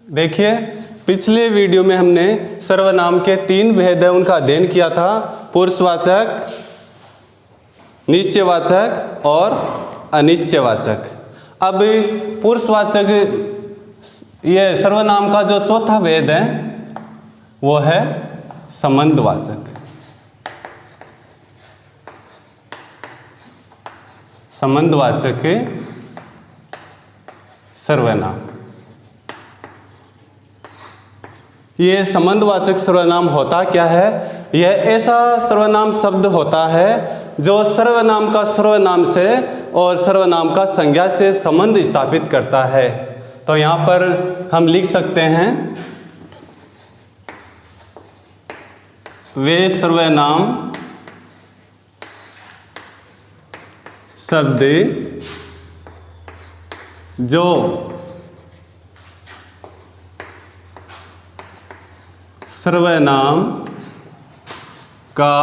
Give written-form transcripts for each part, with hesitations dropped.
देखिए, पिछले वीडियो में हमने सर्वनाम के 3 भेद है उनका अध्ययन किया था, पुरुषवाचक, निश्चयवाचक और अनिश्चयवाचक। अब पुरुषवाचक ये सर्वनाम का जो चौथा भेद है वो है संबंधवाचक। संबंधवाचक सर्वनाम, ये संबंधवाचक सर्वनाम होता क्या है? यह ऐसा सर्वनाम शब्द होता है जो सर्वनाम का सर्वनाम से और सर्वनाम का संज्ञा से संबंध स्थापित करता है। तो यहाँ पर हम लिख सकते हैं, वे सर्वनाम शब्द जो सर्वनाम का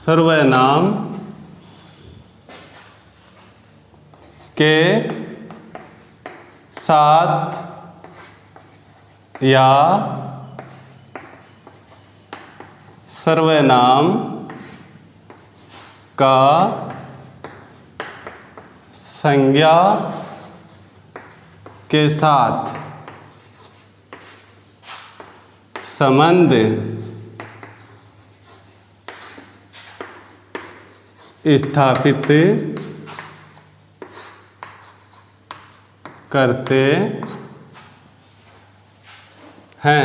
सर्वनाम के साथ या सर्वनाम का संज्ञा के साथ संबंध स्थापित करते हैं,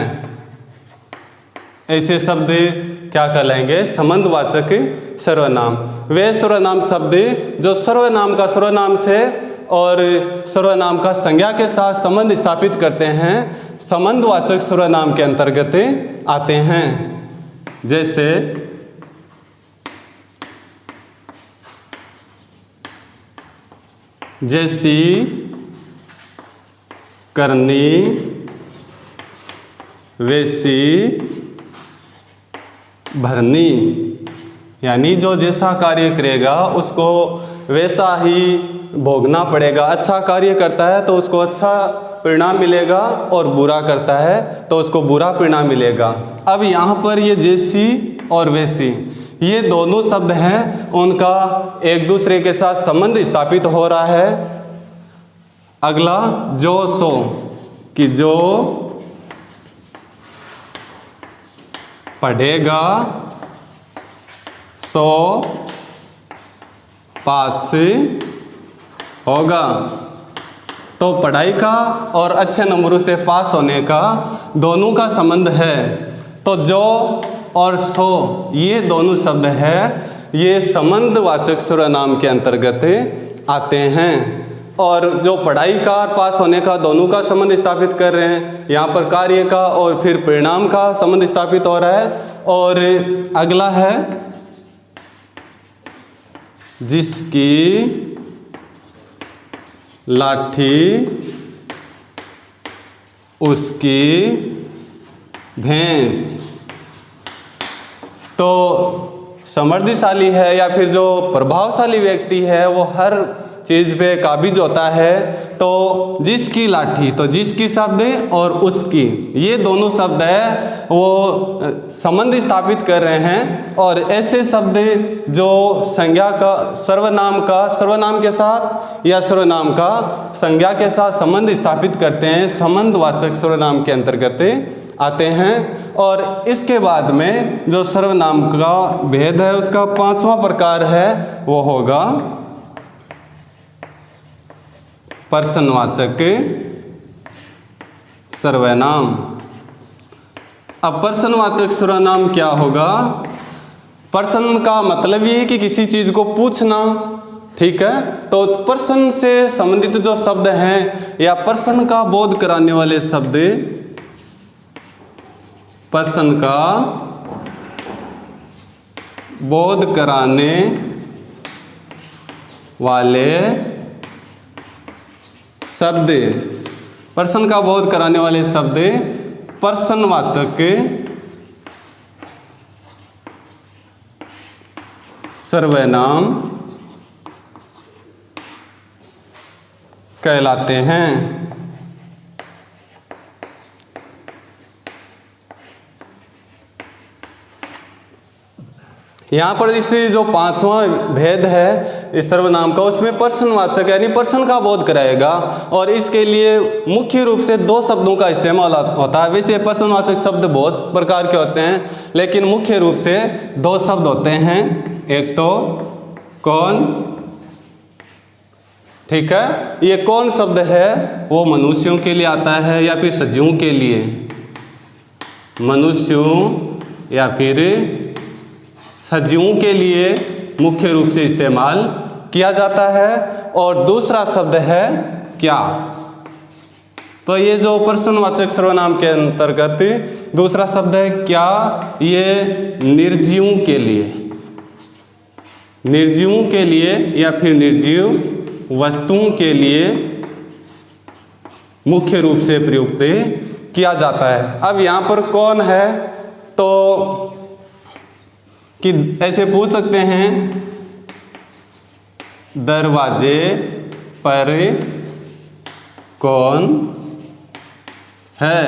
ऐसे शब्द क्या कहलाएंगे? संबंधवाचक सर्वनाम। वे सर्वनाम शब्द जो सर्वनाम का सर्वनाम से और सर्वनाम का संज्ञा के साथ संबंध स्थापित करते हैं, संबंधवाचक सर्वनाम के अंतर्गत आते हैं। जैसे जैसी, करनी, वैसी, भरनी, यानी जो जैसा कार्य करेगा उसको वैसा ही भोगना पड़ेगा। अच्छा कार्य करता है तो उसको अच्छा परिणाम मिलेगा और बुरा करता है तो उसको बुरा परिणाम मिलेगा। अब यहाँ पर ये जैसी और वैसी, ये दोनों शब्द हैं, उनका एक दूसरे के साथ संबंध स्थापित हो रहा है। अगला जो सो, कि जो पढ़ेगा सो पास होगा। तो पढ़ाई का और अच्छे नंबरों से पास होने का दोनों का संबंध है। तो जो और सो ये दोनों शब्द है, ये संबंधवाचक सर्वनाम के अंतर्गत आते हैं। और जो पढ़ाई का और पास होने का दोनों का संबंध स्थापित कर रहे हैं, यहाँ पर कार्य का और फिर परिणाम का संबंध स्थापित हो रहा है। और अगला है जिसकी लाठी उसकी भैंस। तो समृद्धिशाली है या फिर जो प्रभावशाली व्यक्ति है वो हर चीज़ पे काबिज होता है। तो जिसकी लाठी, तो जिसकी शब्द और उसकी, ये दोनों शब्द है वो संबंध स्थापित कर रहे हैं। और ऐसे शब्द जो संज्ञा का सर्वनाम के साथ या सर्वनाम का संज्ञा के साथ संबंध स्थापित करते हैं, संबंधवाचक सर्वनाम के अंतर्गत आते हैं। और इसके बाद में जो सर्वनाम का भेद है उसका 5वां प्रकार है, वो होगा पर्सनवाचक सर्वनाम। अब पर्सनवाचक सर्वनाम क्या होगा? पर्सन का मतलब ये है कि किसी चीज को पूछना, ठीक है। तो पर्सन से संबंधित जो शब्द हैं या पर्सन का बोध कराने वाले शब्द, पर्सन का बोध कराने वाले शब्द, पर्सन का बोध कराने वाले शब्द पर्सनवाचक सर्वनाम कहलाते हैं। यहाँ पर इसे जो पांचवा भेद है इस सर्वनाम का, उसमें पर्सनवाचक यानी पर्सन का बोध कराएगा और इसके लिए मुख्य रूप से दो शब्दों का इस्तेमाल होता है। वैसे पर्सनवाचक शब्द बहुत प्रकार के होते हैं, लेकिन मुख्य रूप से दो शब्द होते हैं। एक तो कौन, ठीक है, ये कौन शब्द है वो मनुष्यों के लिए आता है या फिर सजीवों के लिए, मनुष्यों या फिर सजीवों के लिए मुख्य रूप से इस्तेमाल किया जाता है। और दूसरा शब्द है क्या। तो ये जो पर्सनवाचक सर्वनाम के अंतर्गत दूसरा शब्द है क्या, ये निर्जीवों के लिए, निर्जीवों के लिए या फिर निर्जीव वस्तुओं के लिए मुख्य रूप से प्रयुक्त किया जाता है। अब यहाँ पर कौन है तो कि ऐसे पूछ सकते हैं, दरवाजे पर कौन है,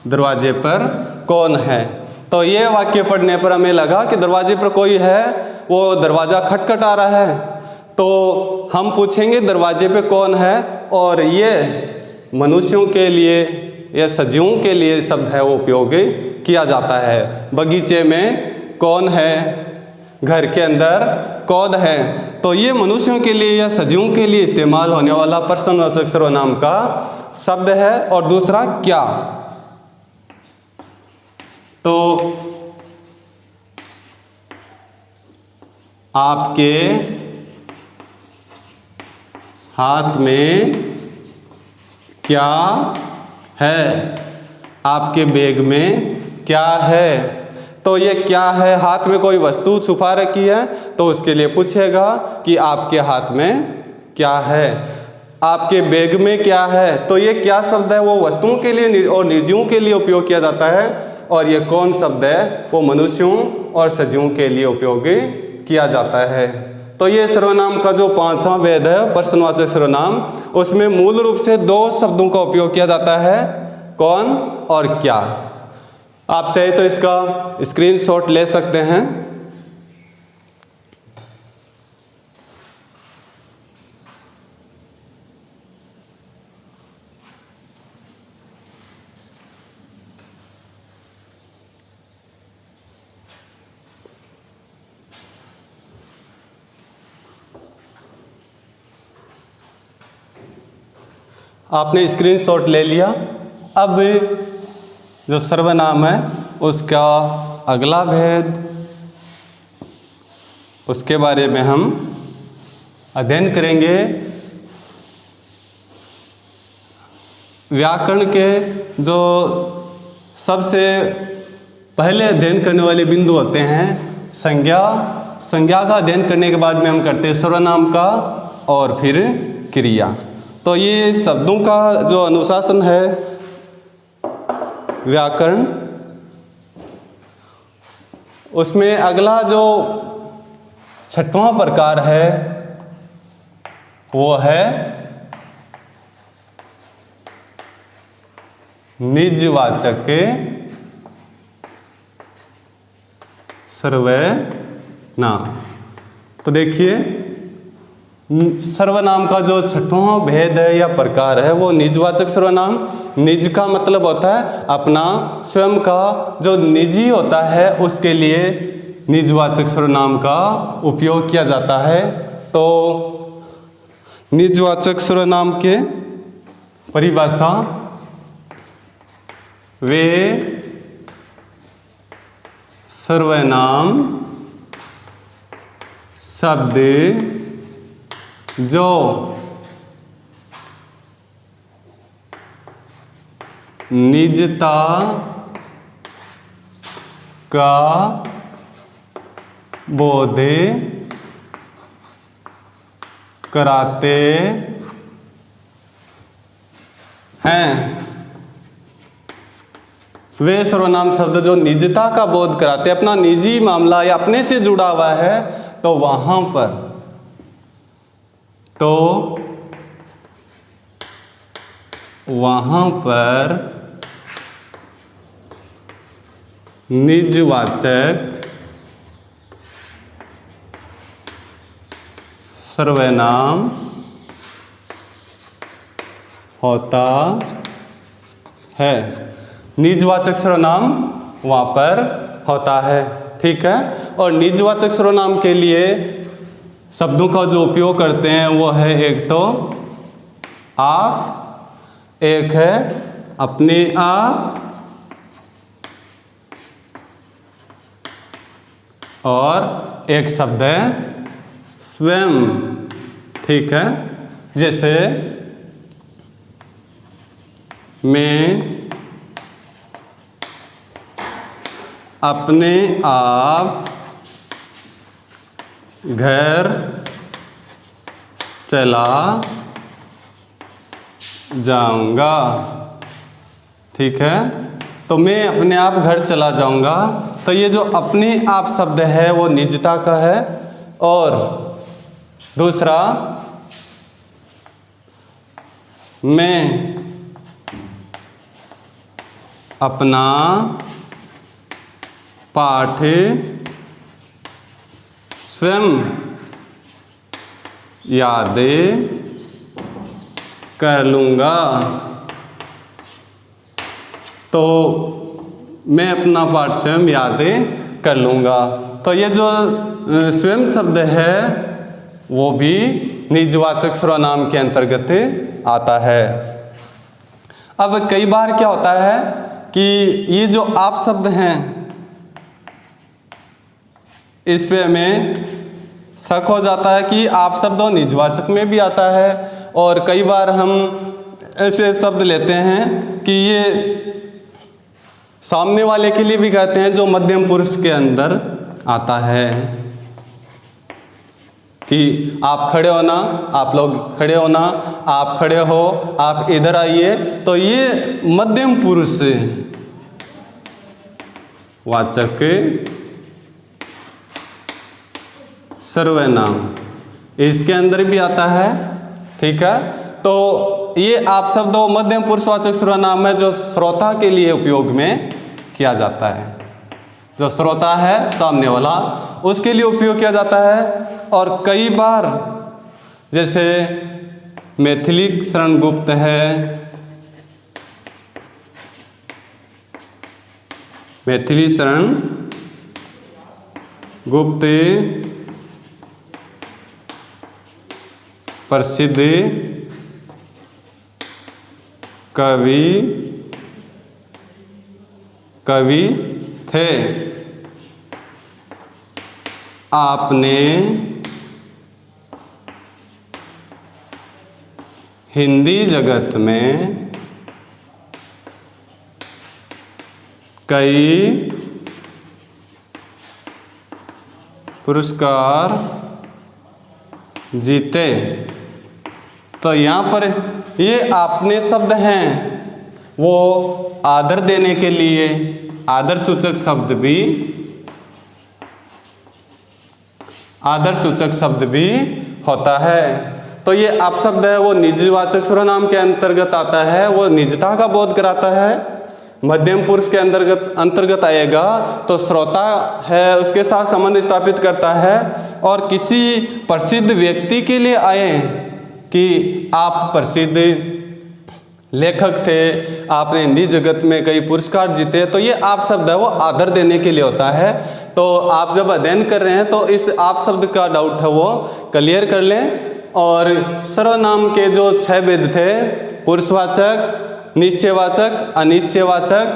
दरवाजे पर कौन है। तो ये वाक्य पढ़ने पर हमें लगा कि दरवाजे पर कोई है, वो दरवाज़ा खटखटा रहा है, तो हम पूछेंगे दरवाजे पे कौन है, और ये मनुष्यों के लिए या सजीवों के लिए शब्द है वो उपयोग किया जाता है। बगीचे में कौन है, घर के अंदर कौन है, तो ये मनुष्यों के लिए या सजीवों के लिए इस्तेमाल होने वाला पर्सनवाचक सर्वनाम का शब्द है। और दूसरा क्या, तो आपके हाथ में क्या है, आपके बैग में क्या है। तो ये क्या है, हाथ में कोई वस्तु छुपा रखी है तो उसके लिए पूछेगा कि आपके हाथ में क्या है। आपके बैग में क्या है, तो ये क्या शब्द है वो वस्तुओं के लिए और निर्जीवों के लिए उपयोग किया जाता है, और ये कौन शब्द है वो मनुष्यों और सजीवों के लिए उपयोग किया जाता है। तो ये सर्वनाम का जो पांचवा भेद है पर्सनवाचक सर्वनाम, उसमें मूल रूप से दो शब्दों का उपयोग किया जाता है, कौन और क्या। आप चाहे तो इसका स्क्रीनशॉट ले सकते हैं। आपने स्क्रीनशॉट ले लिया। अब जो सर्वनाम है उसका अगला भेद, उसके बारे में हम अध्ययन करेंगे। व्याकरण के जो सबसे पहले अध्ययन करने वाले बिंदु होते हैं संज्ञा। संज्ञा का अध्ययन करने के बाद में हम करते हैं सर्वनाम का और फिर क्रिया। तो ये शब्दों का जो अनुशासन है व्याकरण, उसमें अगला जो छठवां प्रकार है वो है निजवाचक सर्वनाम। तो देखिए सर्वनाम का जो छठवां भेद है या प्रकार है वो निजवाचक सर्वनाम। निज का मतलब होता है अपना, स्वयं का जो निजी होता है उसके लिए निजवाचक सर्वनाम का उपयोग किया जाता है। तो निजवाचक सर्वनाम के परिभाषा, वे सर्वनाम शब्द जो निजता का बोध कराते हैं। वे सर्वनाम शब्द जो निजता का बोध कराते हैं, अपना निजी मामला या अपने से जुड़ा हुआ है, तो वहां पर तो वहाँ पर निजवाचक सर्वनाम होता है। निजवाचक सर्वनाम वहाँ पर होता है, ठीक है। और निजवाचक सर्वनाम के लिए शब्दों का जो उपयोग करते हैं वो है एक तो आप, एक है अपने आप, और एक शब्द है स्वयं, ठीक है। जैसे मैं अपने आप घर चला जाऊंगा, ठीक है। तो मैं अपने आप घर चला जाऊंगा, तो ये जो अपने आप शब्द है वो निजता का है। और दूसरा, मैं अपना पाठ स्वयं याद कर लूँगा। तो मैं अपना पाठ स्वयं याद कर लूँगा। तो ये जो स्वयं शब्द है वो भी निजवाचक सर्वनाम के अंतर्गत आता है। अब कई बार क्या होता है कि ये जो आप शब्द हैं इस पे हमें शक हो जाता है कि आप शब्द निजवाचक में भी आता है। और कई बार हम ऐसे शब्द लेते हैं कि ये सामने वाले के लिए भी कहते हैं जो मध्यम पुरुष के अंदर आता है, कि आप खड़े हो ना, आप लोग खड़े हो ना, आप खड़े हो, आप इधर आइए। तो ये मध्यम पुरुष वाचक सर्वनाम इसके अंदर भी आता है, ठीक है। तो ये आप शब्द मध्यम पुरुषवाचक सर्वनाम है जो श्रोता के लिए उपयोग में किया जाता है। जो श्रोता है सामने वाला उसके लिए उपयोग किया जाता है। और कई बार जैसे मैथिली शरण गुप्त है, मैथिली शरण गुप्त प्रसिद्ध कवि थे। आपने हिंदी जगत में कई पुरस्कार जीते। तो यहाँ पर ये आपने शब्द हैं वो आदर देने के लिए आदर सूचक शब्द भी होता है। तो ये आप शब्द है वो निजवाचक सर्वनाम के अंतर्गत आता है, वो निजता का बोध कराता है। मध्यम पुरुष के अंतर्गत आएगा तो श्रोता है उसके साथ संबंध स्थापित करता है। और किसी प्रसिद्ध व्यक्ति के लिए आए कि आप प्रसिद्ध लेखक थे, आपने हिंदी जगत में कई पुरस्कार जीते, तो ये आप शब्द है वो आदर देने के लिए होता है। तो आप जब अध्ययन कर रहे हैं तो इस आप शब्द का डाउट है वो क्लियर कर लें। और सर्वनाम के जो 6 भेद थे, पुरुषवाचक, निश्चयवाचक, अनिश्चयवाचक,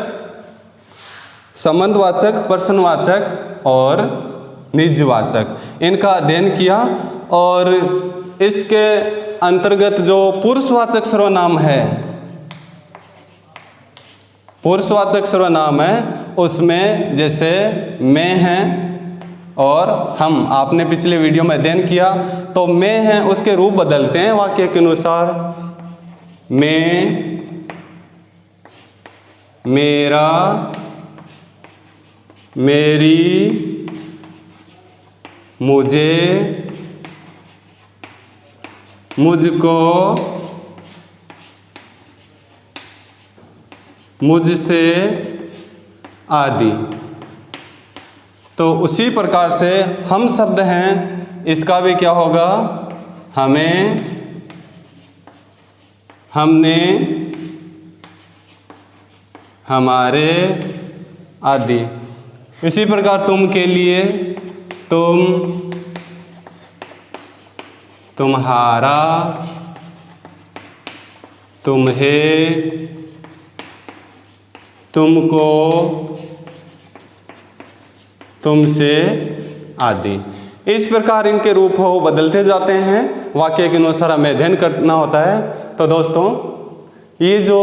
संबंधवाचक, प्रश्नवाचक और निजवाचक, इनका अध्ययन किया। और इसके अंतर्गत जो पुरुषवाचक सर्वनाम है, पुरुषवाचक सर्वनाम है उसमें जैसे मैं है और हम, आपने पिछले वीडियो में अध्ययन किया। तो मैं है उसके रूप बदलते हैं वाक्य के अनुसार। मैं, मेरा, मेरी, मुझे, मुझको, मुझसे आदि। तो उसी प्रकार से हम शब्द हैं, इसका भी क्या होगा, हमें, हमने, हमारे आदि। इसी प्रकार तुम के लिए तुम, तुम्हारा, तुम्हें, तुमको, तुमसे आदि। इस प्रकार इनके रूप हो बदलते जाते हैं, वाक्य के अनुसार हमें अध्ययन करना होता है। तो दोस्तों, ये जो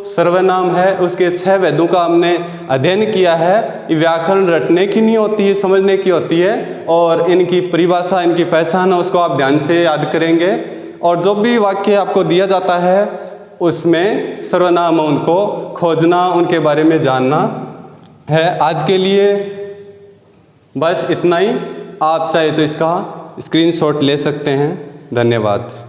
सर्वनाम है उसके 6 भेदों का हमने अध्ययन किया है। ये व्याकरण रटने की नहीं होती है, समझने की होती है, और इनकी परिभाषा, इनकी पहचान है, उसको आप ध्यान से याद करेंगे। और जो भी वाक्य आपको दिया जाता है उसमें सर्वनाम उनको खोजना, उनके बारे में जानना है। आज के लिए बस इतना ही। आप चाहे तो इसका स्क्रीनशॉट ले सकते हैं। धन्यवाद।